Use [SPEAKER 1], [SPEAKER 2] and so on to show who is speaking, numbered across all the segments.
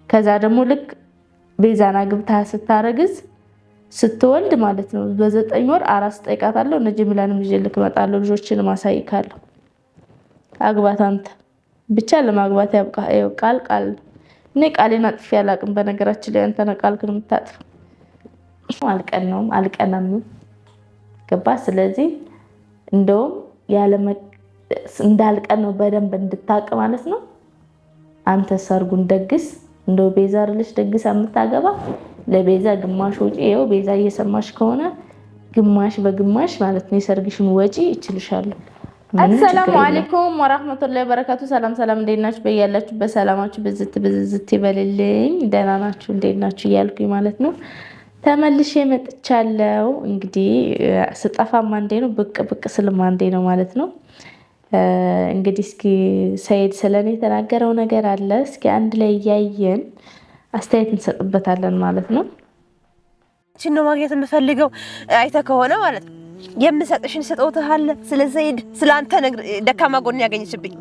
[SPEAKER 1] ከዛ ደግሞ ልክ ቤዛና ግብታ ስታረግዝ ስትወልድ ማለት ነው በ9 ወር አራስ ጠይቃታለሁ ነጅምላንም ይዤልክ እመጣለሁ ልጆችን ማሳይካለሁ አግባት አንተ ብቻ ለማግባት ያብቃው ቃል እኔ ቃሌን አጥፌ አላቅም በነገራችን ላይ አንተ ነቃልክን የምታጥፍ አልቀናም ገባ ስለዚህ እንደውም እንዳልቀን ነው በደንብ እንድታቅ ማለት ነው አንተ ሰርጉን ደግስ እንደው ቤዛ ልጅ ደግስ አምታገባ ለቤዛ ግማሽ ወጪ ይኸው ቤዛ እየሰማሽ ከሆነ ግማሽ በግማሽ ማለት ነው የሰርግሽን ወጪ ይችልሻለሁ አሰላሙ አለይኩም ወራህመቱላሂ ወበረካቱ ሰላም እንደናችሁ በያላችሁ በሰላማችሁ ብዝት ይበልልኝ ደህና ናችሁ እንደናችሁ እያልኩኝ ማለት ነው ተመልሼ መጥቻለሁ እንግዲህ ስጠፋም አንዴ ነው ብቅ ስልም አንዴ ነው ማለት ነው እንግዲህ እስኪ ሰይድ ስለኔ ተናገረው ነገር አለ እስኪ አንድ ላይ ያያየን አስተያየት እንሰጥበታለን ማለት ነው እቺ ነው ማግኘት የምፈልገው አይተ ከሆነ ማለት ነው የምሰጥሽን ስጦታህ አለ ስለ ሰይድ ስላንተ ደካማ ጎን ያገኘሽብኝ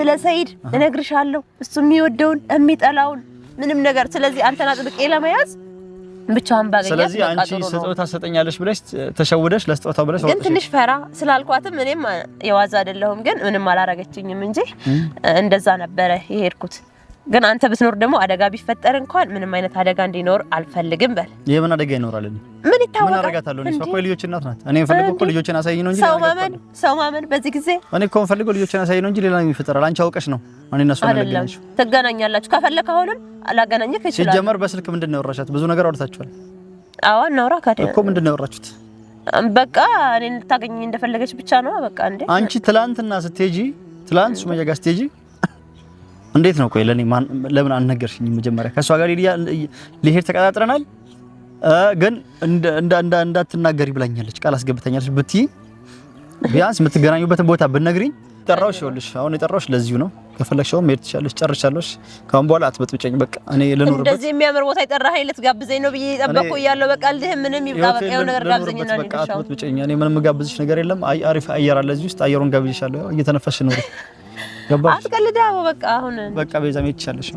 [SPEAKER 1] ስለ ሰይድ እነግርሻለሁ እሱ የሚወደውን የሚጠላውን ምንም ነገር ስለዚህ አንተና ጥብቄ ለመያዝ ብቻውን ባገኛት
[SPEAKER 2] ስለዚህ አንቺ ስጦታ ሰጠኛለሽ ብለሽ ተሸውደሽ ለስጦታው ብለሽ
[SPEAKER 1] ግን ትንሽ ፈራ ስላልኳትም እኔም የዋዛ አይደለሁም ግን ምንም አላረጋችኝም እንጂ እንደዛ ነበር ይሄድኩት ግን አንተ ብትኖር ደግሞ አደጋ ቢፈጠር እንኳን ምንም አይነት አደጋ እንዲኖር አልፈልግም በል
[SPEAKER 2] የምን አደጋ ይኖራል ምን
[SPEAKER 1] ይታወቃል
[SPEAKER 2] ምን አረጋታለሁ እኔ ሰው ልጆች እናት ናት እኔ ፈልጎ እኮ ልጆችን አሳይኝ ነው እንጂ
[SPEAKER 1] ሰው ማመን በዚህ ጊዜ
[SPEAKER 2] እኔ እኮ ፈልጎ ልጆችን አሳይኝ ነው እንጂ ሌላ ነው ይፈጠራል አንቺ አውቀሽ ነው እኔ እነሱ ነገርሽ
[SPEAKER 1] ተገናኛላችሁ ከፈለከ አሁንም አላገናኘክ ይችላል
[SPEAKER 2] ሲጀመር በስልክ ምንድነው ወራሻት ብዙ ነገር አውርታችኋል
[SPEAKER 1] አዎ እናውራ ካደ
[SPEAKER 2] እኮ ምንድነው ወራችሁት
[SPEAKER 1] በቃ እኔን ልታገኝ እንደፈለገች ብቻ ነው በቃ እንዴ
[SPEAKER 2] አንቺ ትላንትና ስትሄጂ ትላንት ሱመያ ጋር ስትሄጂ እንዴት ነው ቆይ ለኔ ለምን አልነገርሽኝ መጀመሪያ ከሷ ጋር ሊሄድ ተቀጣጥረናል ግን እንዳትናገሪ ብላኛለች ቃል አስገብተኛለች ብትይ ቢያንስ የምትገናኙበትን ቦታ ብትነግሪኝ ጠራውሽ ይኸውልሽ አሁን የጠራውሽ ለዚሁ ነው ከፈለግሽው መሄድ ትችያለሽ ጨርሻለሽ ካሁን በኋላ አትበጥብጨኝ በቃ እኔ ልኖርበት
[SPEAKER 1] እንደዚህ የሚያምር ቦታ ይጠራኸኝ ልትጋብዘኝ ነው ብዬ ጠበቅኩ እያለሁ በቃ ልህ ምንም ይብቃ በቃ የሆነ ነገር ጋብዘኝና
[SPEAKER 2] በቃ አትበጥብጨኝ እኔ ምንም ጋብዝሽ ነገር የለም አይ አሪፍ አየር አለ እዚህ ውስጥ አየሩን ጋብዝሻለሁ እየተነፈስሽ ነው ገባሽ
[SPEAKER 1] አትቀልዳው በቃ አሁን
[SPEAKER 2] በቃ ቤዛ መሄድ ትችያለሽ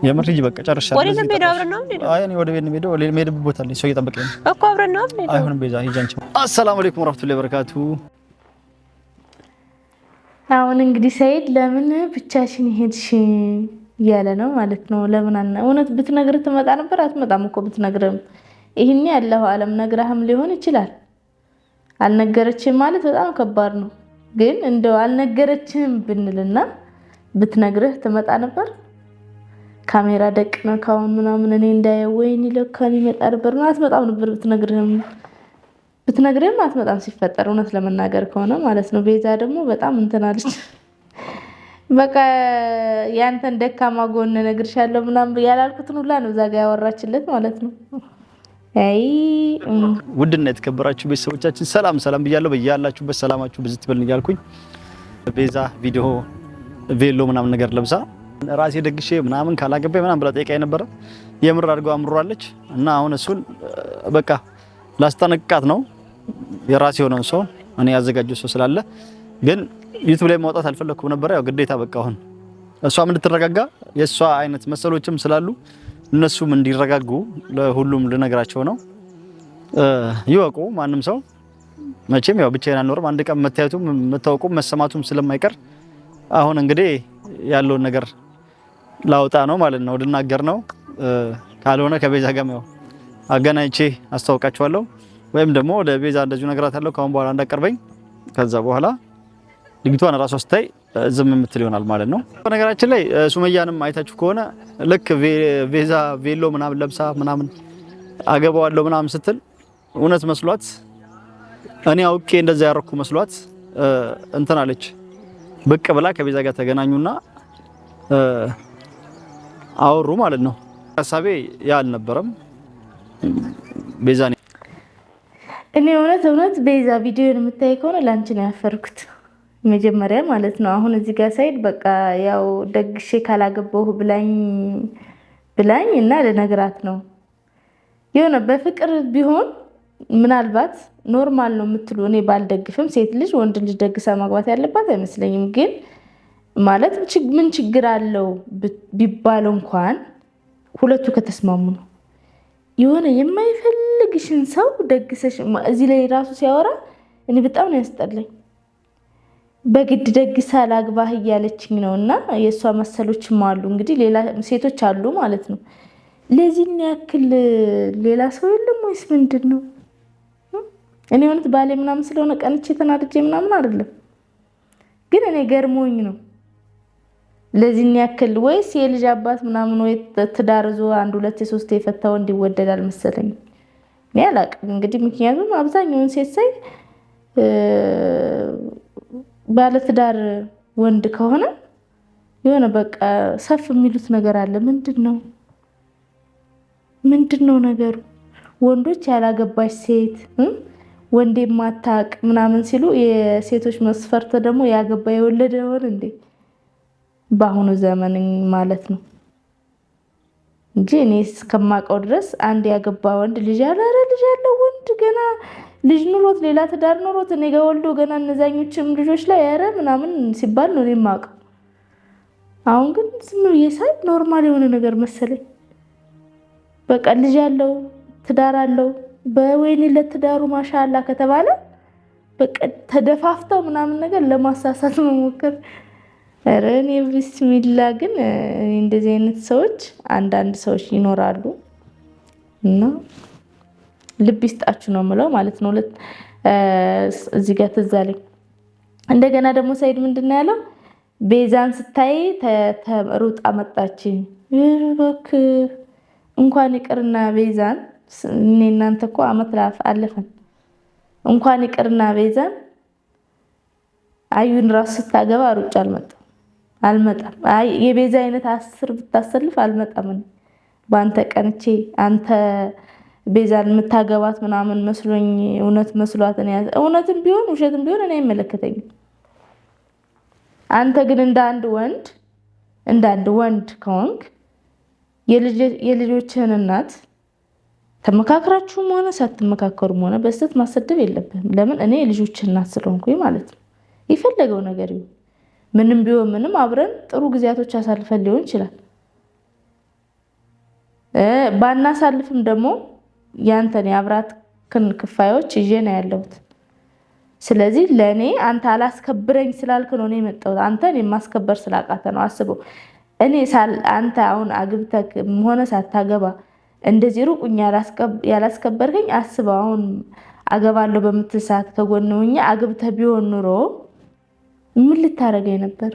[SPEAKER 2] የምር ልጅ በቃ ጨርሻለሁ
[SPEAKER 1] ወደ ቤት ነው አብረን ነው እንዴ
[SPEAKER 2] አይ እኔ ወደ ቤት ነው የምሄደው ለምሄድበት ቦታ ላይ ሰው እየጠበቀኝ ነው
[SPEAKER 1] እኮ አብረን ነው እንዴ
[SPEAKER 2] አይሆንም ቤዛ ሂጂ አንቺ አሰላሙ አለይኩም ወራህመቱላሂ ወበረካቱ
[SPEAKER 1] አሁን እንግዲህ ሰይድ ለምን ብቻሽን ሄድሽ ያለ ነው ማለት ነው ለምን እውነት ብትነግር ትመጣ ነበር አትመጣም እኮ ብትነግርም ይሄን ያለው ዓለም ነግራህም ሊሆን ይችላል አልነገረችም ማለት በጣም ከባድ ነው ግን እንደው አልነገረችም ብንልና ብትነግርህ ትመጣ ነበር ካሜራ ደቅና ካውን ምናምን እኔ እንዳየው ወይኔ ለካን ይመጣ ነበር ነው አትመጣም ነበር ብትነግርህም አትመጣም ሲፈጠር እውነት ለመናገር ከሆነ ማለት ነው ቤዛ ደግሞ በጣም እንተናለች በቃ ያንተን ደካማ ጎን ነግርሻለሁ ምናምን ያላልኩትን ሁላ ነው ዛጋ ያወራችለት ማለት ነው አይ
[SPEAKER 2] ውድና የተከበራችሁ ቤተሰቦቻችን ሰላም ብያለሁ በያላችሁበት ሰላማችሁ ብዝት ይበልን እያልኩኝ ቤዛ ቪዲዮ ቬሎ ምናምን ነገር ለብሳ ራሴ ደግሼ ምናምን ካላገባኝ ምናምን ብላ ጠይቃኝ ነበር የምር አድርገው አምሮራለች እና አሁን እሱን በቃ ላስጠነቅቃት ነው የራሴ የሆነውን ሰው እኔ ያዘጋጀው ሰው ስላለ ግን ዩቲዩብ ላይ ማውጣት አልፈለኩም ነበር ያው ግዴታ በቃ አሁን እሷም እንድትረጋጋ የሷ አይነት መሰሎችም ስላሉ እነሱም እንዲረጋጉ ለሁሉም ልነግራቸው ነው ይወቁ ማንንም ሰው መቼም ያው ብቻዬን አልኖርም አንድ ቀን መታየቱም መታወቁም መሰማቱም ስለማይቀር አሁን እንግዲህ ያለውን ነገር ላውጣ ነው ማለት ነው ልናገር ነው ካልሆነ ከቤዛ ጋር ነው አገናኝቼ አስተዋውቃቸዋለሁ ወይም ደግሞ ለቤዛ እንደዚሁ ነገራታለሁ ካሁን በኋላ እንዳቀርበኝ ከዛ በኋላ ልጅቷን ራሷ ስታይ ዝም የምትል ይሆናል ማለት ነው በነገራችን ላይ ሱመያንም አይታችሁ ከሆነ ልክ ቤዛ ቬሎ ምናምን ለብሳ ምናምን አገባዋለሁ ምናምን ስትል እውነት መስሏት እኔ አውቄ እንደዛ ያረኩ መስሏት እንትን አለች ብቅ ብላ ከቤዛ ጋር ተገናኙና አወሩ ማለት ነው ሐሳቤ ያልነበረም ቤዛ
[SPEAKER 1] እኔ እውነት ቤዛ ቪዲዮን የምታይ ከሆነ ላንቺ ነው ያፈርኩት መጀመሪያ ማለት ነው አሁን እዚህ ጋር ሳይድ በቃ ያው ደግሼ ካላገባሁ ብላኝ እና ለነግራት ነው የሆነ በፍቅር ቢሆን ምናልባት ኖርማል ነው የምትሉ እኔ ባልደግፍም ሴት ልጅ ወንድ ልጅ ደግሳ ማግባት ያለባት አይመስለኝም ግን ማለት ምን ችግር አለው ቢባል እንኳን ሁለቱ ከተስማሙ ነው። የሆነ የማይፈልግሽን ሰው ደግሰሽ እዚህ ላይ ራሱ ሲያወራ እኔ በጣም ነው ያስጠላኝ። በግድ ደግሳ ላግባህ እያለችኝ ነውና የሷ መሰሎችም አሉ እንግዲህ ሌላ ሴቶች አሉ ማለት ነው። ለዚህ ያክል ሌላ ሰው የለም ወይስ ምንድነው? እኔ እውነት ባሌ ምናምን ስለሆነ ቀንቼ ተናድጄ ምናምን አይደለም፣ ግን እኔ ገርሞኝ ነው። ለዚህ ያክል ወይስ የልጅ አባት ምናምን ወይ ትዳርዞ 1 2 3 የፈታው እንዲወደዳል መሰለኝ። እኔ አላቅም እንግዲህ ምክንያቱም አብዛኛውን ሴት ሳይ ባለ ትዳር ወንድ ከሆነ የሆነ በቃ ሰፍ የሚሉት ነገር አለ። ምንድነው ነገሩ? ወንዶች ያላገባች ሴት ወንዴ ማታቅ ምናምን ሲሉ የሴቶች መስፈርት ደግሞ ያገባ የወለደ ሆነ እንዴ? በአሁኑ ዘመን ማለት ነው እንጂ እኔ እስከማውቀው ድረስ አንድ ያገባ ወንድ ልጅ ያለው ወንድ ገና ልጅ ኑሮት ሌላ ትዳር ኑሮት እኔ ጋር ወልዶ ገና እነዛኞችም ልጆች ላይ ያረ ምናምን ሲባል ነው የማውቀው። አሁን ግን ዝም ብዬ ሳይ ኖርማል የሆነ ነገር መሰለኝ። በቃ ልጅ ያለው ትዳር አለው በወይኔ ለትዳሩ ማሻአላ ከተባለ በቃ ተደፋፍተው ምናምን ነገር ለማሳሳት መሞከር። ኧረ እኔ ቢስሚላ ግን እንደዚህ አይነት ሰዎች አንዳንድ ሰዎች ይኖራሉ እና ልብ ይስጣችሁ ነው የምለው ማለት ነው። እዚህ ጋር ትዝ አለኝ። እንደገና ደግሞ ሰይድ ምንድነው ያለው? ቤዛን ስታይ ሩጣ መጣች። እባክህ እንኳን ይቅርና ቤዛን እኔ እናንተ እኮ አመት አለፈን። እንኳን ይቅርና ቤዛን አዩን ራስ ስታገባ ሩጫ አልመጣም። አይ የቤዛ አይነት 10 ብታሰልፍ አልመጣም። በአንተ ቀንቼ አንተ ቤዛን የምታገባት ምናምን መስሎኝ እውነት መስሏት ነው። እውነትም ቢሆን ውሸትም ቢሆን እኔ አይመለከተኝም። አንተ ግን እንደ አንድ ወንድ ከሆንክ የልጆችህን እናት ተመካክራችሁም ሆነ ሳትመካከሩም ሆነ በስተት ማሰደብ የለብህም። ለምን? እኔ የልጆችህ እናት ስለሆንኩኝ ማለት ነው። ይፈልገው ነገር ይሁን ምንም ቢሆን ምንም አብረን ጥሩ ጊዜያቶች አሳልፈን ሊሆን ይችላል። ባናሳልፍም ደግሞ ያንተን የአብራት ክፋዮች ይዤ ነው ያለሁት። ስለዚህ ለኔ አንተ አላስከብረኝ ስላልክ ነው የመጣሁት። አንተን የማስከበር ስላቃተ ነው። አስበው እኔ አንተ አሁን አግብተህ ሆነ ሳታገባ እንደዚህ ሩቁኝ ያላስከበርከኝ አስበው። አሁን አገባለሁ በምትል ሰዓት ከጎንውኛ አግብተህ ቢሆን ኑሮ ምን ልታረገኝ ነበር?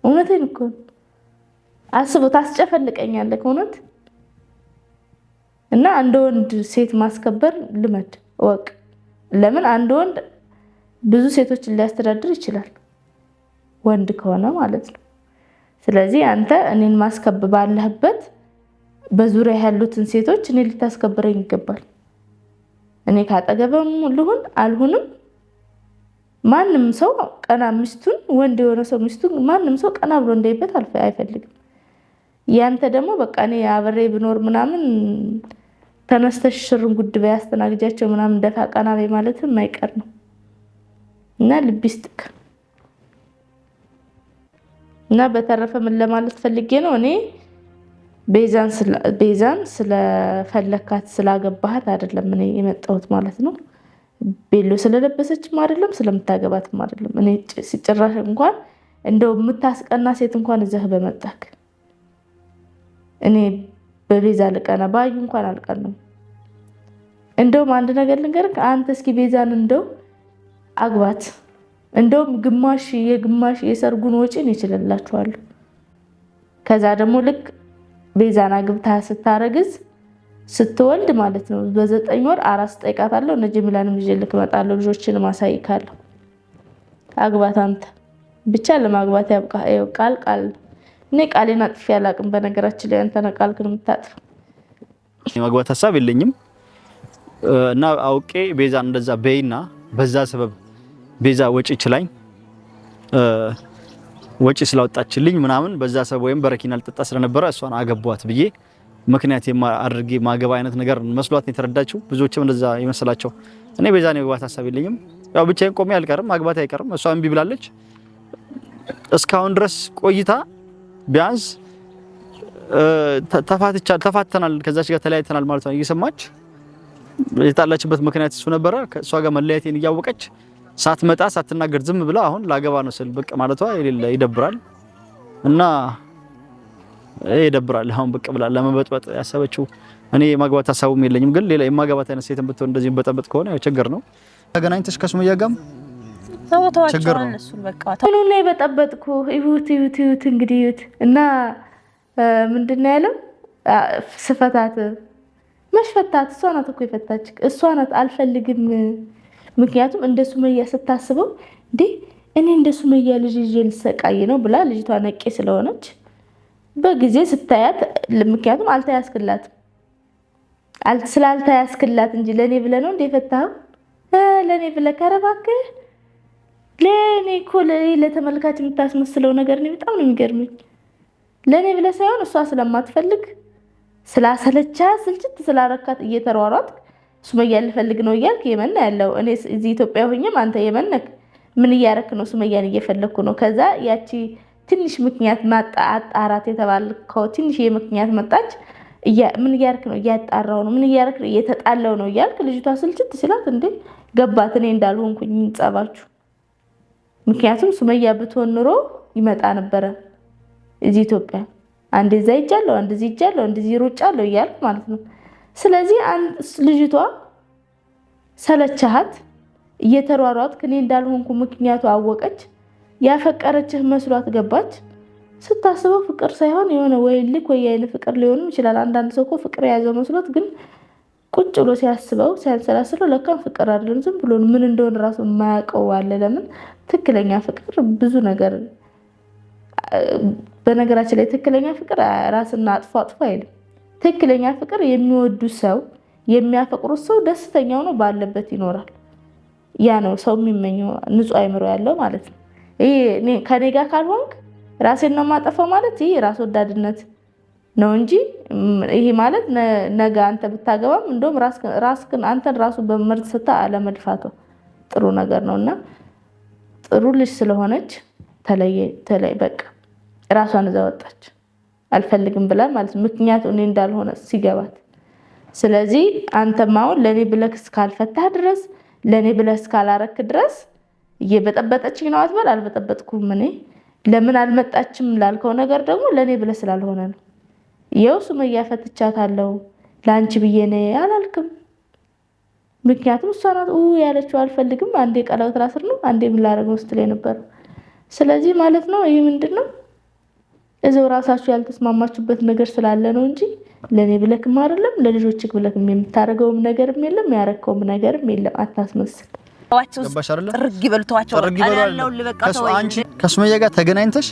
[SPEAKER 1] እውነቴን እኮ አስበው። ታስጨፈልቀኛለህ እውነት። እና አንድ ወንድ ሴት ማስከበር ልመድ ወቅ። ለምን? አንድ ወንድ ብዙ ሴቶችን ሊያስተዳድር ይችላል፣ ወንድ ከሆነ ማለት ነው። ስለዚህ አንተ እኔን ማስከበር ባለህበት በዙሪያ ያሉትን ሴቶች እኔ ልታስከብረኝ ይገባል። እኔ ካጠገበም ልሁን አልሁንም ማንም ሰው ቀና ሚስቱን ወንድ የሆነ ሰው ሚስቱን ማንም ሰው ቀና ብሎ እንዳይበት አይፈልግም። ያንተ ደግሞ በቃ እኔ አብሬ ብኖር ምናምን ተነስተሽ ሽርን ጉድ በያስተናግጃቸው ምናምን ደፋ ቀና በይ ማለትም የማይቀር ነው እና ልብ ይስጥክ። እና በተረፈ ምን ለማለት ፈልጌ ነው እኔ ቤዛን ስለፈለካት ስላገባሃት አይደለም እኔ የመጣሁት ማለት ነው። ቤሎ ስለለበሰችም አይደለም ስለምታገባትም አይደለም። እኔ ሲጭራሽ እንኳን እንደው የምታስቀና ሴት እንኳን እዛህ በመጣክ እኔ በቤዛ ልቀና ባዩ እንኳን አልቀናም። እንደውም አንድ ነገር ልንገርህ፣ አንተ እስኪ ቤዛን እንደው አግባት፣ እንደውም ግማሽ የሰርጉን ወጪን ይችላልላችኋለሁ። ከዛ ደግሞ ልክ ቤዛን አግብታ ስታረግዝ ስትወልድ ማለት ነው በ9 ወር አራስ ጠይቃታለሁ። እነ ጀሚላንም ይዤ ልክ እመጣለሁ፣ ልጆችን ማሳይካለሁ። አግባት አንተ ብቻ ለማግባት ያብቃ። ቃል እኔ ቃሌን አጥፌ አላቅም። በነገራችን ላይ አንተ ነህ ቃልክን የምታጥፈው።
[SPEAKER 2] የማግባት ሐሳብ የለኝም እና አውቄ ቤዛን እንደዛ በይና በዛ ሰበብ ቤዛ ወጪ ይችላል ወጪ ስላወጣችልኝ ምናምን በዛ ሰበብ ወይም በረኪና ልጠጣ ስለነበረ እሷን አገቧት ብዬ ምክንያት አድርጌ ማገባ አይነት ነገር መስሏት የተረዳችው ብዙዎችም እንደዛ ይመስላቸው። እኔ ቤዛን የማግባት ሐሳብ የለኝም። ያው ብቻዬን ቆሜ አልቀርም፣ ማግባት አይቀርም። እሷ እምቢ ብላለች። እስካሁን ድረስ ቆይታ ቢያንስ ተፋተናል ከዛች ጋር ተለያይተናል ማለት ነው እየሰማች የጣላችበት ምክንያት እሱ ነበረ። ከሷ ጋር መለያየቴን እያወቀች ሳትመጣ ሳትናገር ዝም ብላ አሁን ላገባ ነው ስል በቃ ማለቷ ይደብራል እና ይደብራል። አሁን በቃ ብላ ለመበጥበጥ ያሰበችው እኔ የማግባት ሀሳቡም የለኝም፣ ግን ሌላ የማግባት አይነት ሴትን ብትሆን እንደዚህ በጠበጥ ከሆነ ያው ችግር ነው። ተገናኝተሽ ከሱመያ ጋርም ችግር ነው።
[SPEAKER 1] ምን ነው የበጠበጥኩ ይሁት እንግዲህ ይሁት እና ምንድነው ያለው ስፈታት መሽፈታት እሷ ናት እኮ የፈታች እሷ ናት። አልፈልግም ምክንያቱም እንደ ሱመያ ስታስበው እንዴ እኔ እንደ ሱመያ ልጅ ይዤ ልሰቃይ ነው ብላ ልጅቷ ነቄ ስለሆነች በጊዜ ስታያት ምክንያቱም አልተያስክላትም ስላልተያስክላት እንጂ ለኔ ብለህ ነው እንደ ፈታው ለኔ ብለህ ከረባክህ ለኔ እኮ ለተመልካች የምታስመስለው ነገር ነው። በጣም ነው የሚገርመኝ። ለኔ ብለህ ሳይሆን እሷ ስለማትፈልግ ስላሰለቻ ስልችት ስላረካት እየተሯሯጥ ሱመያ ልፈልግ ነው እያልክ የመን ያለው እኔ እዚህ ኢትዮጵያ ሆኜም አንተ የመን ነህ። ምን እያረክ ነው? ሱመያን እየፈለግኩ ነው። ከዛ ያቺ ትንሽ ምክንያት አጣራት የተባልከው ትንሽ የምክንያት መጣች። ምን እያረክ ነው? እያጣራው ነው። ምን እያረክ ነው? እየተጣላው ነው እያልክ ልጅቷ ስልችት ሲላት እንዴ ገባት እኔ እንዳልሆንኩኝ ጸባችሁ። ምክንያቱም ሱመያ ብትሆን ኑሮ ይመጣ ነበረ እዚህ ኢትዮጵያ አንዴ እዛ ይጃለው አንዴ እዚህ ይጃለው አንዴ እዚህ ሩጫለው እያልክ ማለት ነው። ስለዚህ ልጅቷ ሰለቻት እየተሯሯጥክ እኔ እንዳልሆንኩ ምክንያቱ አወቀች። ያፈቀረችህ መስሏት ገባች። ስታስበው ፍቅር ሳይሆን የሆነ ወይ ልክ ወይ አይነ ፍቅር ሊሆንም ይችላል። አንዳንድ ሰው እኮ ፍቅር የያዘው መስሎት ግን ቁጭ ብሎ ሲያስበው ሲያንሰላስለው ለካም ፍቅር አይደለም ዝም ብሎ ምን እንደሆነ ራሱ የማያውቀው አለ። ለምን ትክክለኛ ፍቅር ብዙ ነገር በነገራችን ላይ ትክክለኛ ፍቅር ራስና አጥፎ አይልም። ትክክለኛ ፍቅር የሚወዱ ሰው የሚያፈቅሩት ሰው ደስተኛ ሆኖ ባለበት ይኖራል። ያ ነው ሰው የሚመኘው ንጹህ አይምሮ ያለው ማለት ነው። ይሄ ከኔ ጋር ካልሆንክ ራሴን ነው የማጠፋው ማለት ይሄ ራስ ወዳድነት ነው እንጂ ይሄ ማለት ነገ አንተ ብታገባም እንደውም ራስክን አንተን ራሱ በመርዝ ስታ አለመድፋቷ ጥሩ ነገር ነውና ጥሩ ልጅ ስለሆነች ተለይ በቃ ራሷን እዛ ወጣች። አልፈልግም ብላ ማለት ምክንያቱ እኔ እንዳልሆነ ሲገባት። ስለዚህ አንተም አሁን ለኔ ብለህ እስካልፈታህ ድረስ ለኔ ብለህ እስካላረክ ድረስ እየበጠበጠችኝ ነው አትበል። አልበጠበጥኩም። እኔ ለምን አልመጣችም ላልከው ነገር ደግሞ ለኔ ብለህ ስላልሆነ ነው። ይኸው ሱመያ ፈትቻታለሁ ላንቺ ብዬ ነው አላልክም። ምክንያቱም እሷ ናት ያለችው አልፈልግም። አንዴ ቀለበት ራስር ነው አንዴ ምን ላደርገው ስትለኝ ነበር። ስለዚህ ማለት ነው ይሄ ምንድነው እዛው ራሳችሁ ያልተስማማችሁበት ነገር ስላለ ነው እንጂ ለኔ ብለክም አይደለም ለልጆችክ ብለክም የምታረገውም ነገርም የለም ያረከውም ነገርም የለም። አታስመስል።
[SPEAKER 3] ጥርግ ይበልቷቸው አላለው ለበቃው
[SPEAKER 2] አንቺ ከሱመያ ጋር ተገናኝተሽ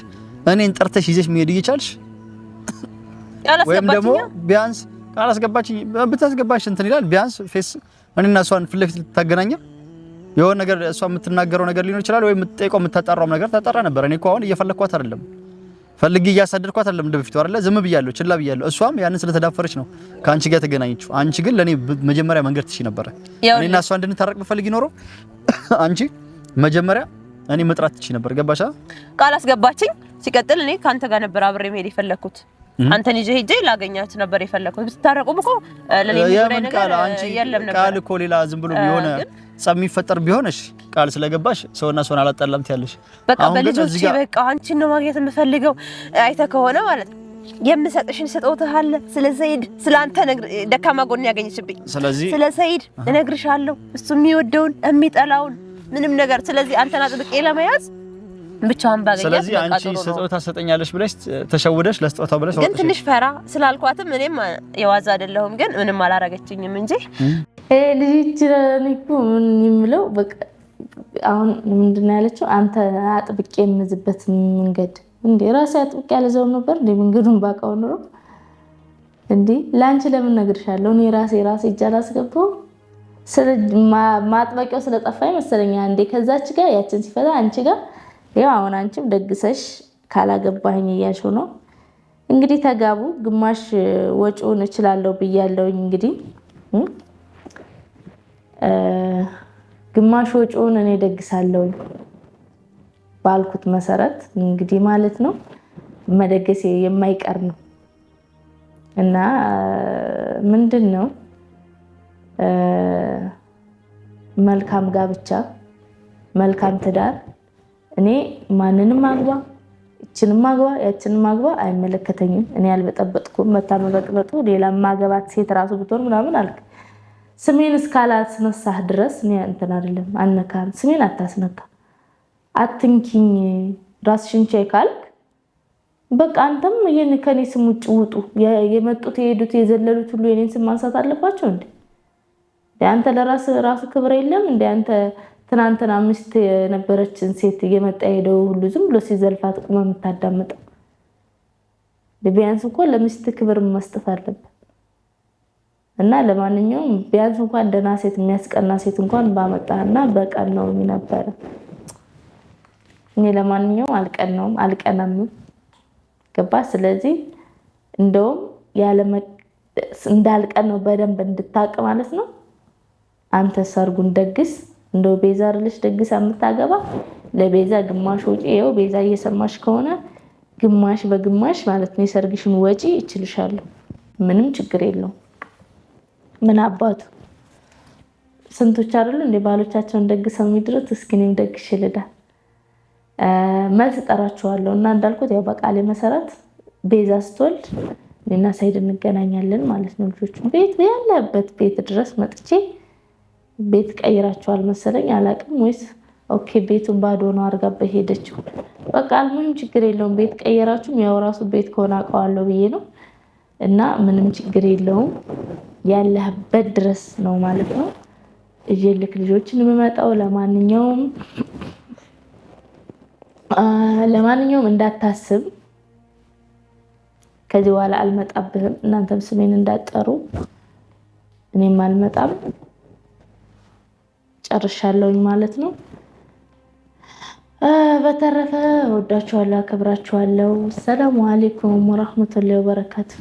[SPEAKER 2] እኔን ጠርተሽ ይዘሽ መሄድ እየቻልሽ ወይም ደግሞ ቢያንስ ካላስገባችኝ ብታስገባሽ እንትን ይላል። ቢያንስ ፌስ እኔና እሷን ፊት ለፊት ልታገናኘ የሆነ ነገር እሷ የምትናገረው ነገር ሊኖር ይችላል ወይ የምትጠይቀው የምታጣራው ነገር ታጣራ ነበር። እኔ እኮ አሁን እየፈለኳት አይደለም ፈልጊ እያሳደድኳት አይደለም እንደበፊቱ አይደለ ዝም ብያለሁ ችላ ብያለሁ። እሷም ያንን ስለተዳፈረች ነው ካንቺ ጋር ተገናኘችው። አንቺ ግን ለኔ መጀመሪያ መንገድ ትሽ ነበር። እኔና እሷ እንድንታረቅ ብፈልጊ ኖሮ አንቺ መጀመሪያ እኔ መጥራት ትሽ ነበር። ገባሻ?
[SPEAKER 3] ቃል አስገባችኝ። ሲቀጥል እኔ ካንተ ጋር ነበር አብሬ መሄድ የፈለኩት። አንተን ይዤ ሄጄ ላገኛት ነበር የፈለኩት። ብትታረቁም እኮ ለኔ ምን ነገር የለም ነበር።
[SPEAKER 2] ቃል እኮ ሌላ ዝም ብሎ የሆነ ጸም የሚፈጠር ቢሆንሽ ቃል ስለገባሽ ሰውና ሰውን አላጣላም ትያለሽ።
[SPEAKER 3] በቃ በልጆቼ በቃ አንቺን ነው ማግኘት የምፈልገው አይተ ከሆነ ማለት የምሰጥሽን ስጦታ አለ። ስለ ሰይድ ስለ አንተ ደካማ ጎን ያገኘችብኝ ስለ ሰይድ እነግርሻለሁ። እሱ የሚወደውን የሚጠላውን ምንም ነገር ስለዚህ አንተን አጥብቄ ለመያዝ ብቻዋን ባገኛት።
[SPEAKER 2] ስለዚህ አንቺ ስጦታ ሰጠኛለሽ ብለሽ ተሸውደሽ ለስጦታው ብለሽ
[SPEAKER 3] ግን ትንሽ ፈራ ስላልኳትም እኔም የዋዛ አይደለሁም ግን ምንም አላረገችኝም እንጂ
[SPEAKER 1] ልጅ ረኒኩ ምን ይምለው በቃ አሁን ምንድነው ያለችው? አንተ አጥብቄ የምዝበት መንገድ እንዴ ራሴ አጥብቄ ያለዘው ነበር እንዴ መንገዱን ባቀው ነው እንዴ ላንቺ ለምን ነግርሻለሁ? እኔ ራሴ እጃላ አስገባው ስለ ማጥበቂያው ስለጠፋኝ መሰለኛ እንዴ ከዛች ጋር ያችን ሲፈታ አንቺ ጋር ያው አሁን አንቺም ደግሰሽ ካላገባኝ እያልሽው ነው እንግዲህ ተጋቡ። ግማሽ ወጪውን እችላለሁ ብያለሁኝ እንግዲህ ግማሽ ወጪውን እኔ ደግሳለሁ ባልኩት መሰረት እንግዲህ ማለት ነው መደገሴ የማይቀር ነው። እና ምንድነው መልካም ጋብቻ መልካም ትዳር እኔ ማንንም አግባ እችንም አግባ ያችንም አግባ አይመለከተኝም። እኔ አልበጠበጥኩም። መታመበጥበጡ ሌላ ማገባት ሴት ራሱ ብትሆን ምናምን አልክ ስሜን እስካላስነሳህ ድረስ እኔ እንትን አይደለም አነካም። ስሜን አታስነካ አትንኪኝ ራስሽን ቼክ ካልክ በቃ አንተም ከኔ ስም ውጭ ውጡ። የመጡት የሄዱት የዘለሉት ሁሉ የኔን ስም ማንሳት አለባቸው እንዴ? አንተ ለራሱ ክብር የለም እንዴ? አንተ ትናንትና ሚስት የነበረችን ሴት እየመጣ ሄደው ሁሉ ዝም ብሎ ሲዘልፋት ቆመ የምታዳምጠው ቢያንስ እንኳን ለሚስት ክብር መስጠት አለበት። እና ለማንኛውም ቢያንስ እንኳን ደህና ሴት የሚያስቀና ሴት እንኳን ባመጣና በቀን ነው የሚነበረ። እኔ ለማንኛውም አልቀናም ገባ። ስለዚህ እንደውም እንዳልቀን ነው በደንብ እንድታቅ ማለት ነው። አንተ ሰርጉን ደግስ እንደው ቤዛ አይደለሽ ደግስ የምታገባ ለቤዛ ግማሽ ወጪ ይኸው ቤዛ እየሰማሽ ከሆነ ግማሽ በግማሽ ማለት ነው የሰርግሽን ወጪ እችልሻለሁ። ምንም ችግር የለውም። ምን አባቱ ስንቶች አይደሉ እንደ ባሎቻቸውን ደግሰው የሚድሩት። እስኪ እኔም ደግሽ ልዳ መልስ ጠራችኋለሁ እና እንዳልኩት ያው በቃሌ መሰረት ቤዛ ስትወልድ እኔና ሳይድ እንገናኛለን ማለት ነው። ልጆቹን ቤት ያለበት ቤት ድረስ መጥቼ ቤት ቀይራቸዋል መሰለኝ አላቅም ወይስ ኦኬ ቤቱን ባዶ ነው አርጋ በሄደችው። በቃ ምንም ችግር የለውም። ቤት ቀየራችሁም ያው ራሱ ቤት ከሆነ አውቀዋለሁ ብዬ ነው እና ምንም ችግር የለውም። ያለህበት ድረስ ነው ማለት ነው እየልክ ልጆችን የምመጣው። ለማንኛውም እንዳታስብ ከዚህ በኋላ አልመጣብህም። እናንተም ስሜን እንዳትጠሩ እኔም አልመጣም። ጨርሻለሁኝ ማለት ነው። በተረፈ ወዳችኋለሁ፣ አከብራችኋለሁ። ሰላም አለይኩም ወራህመቱላሂ ወበረካቱ።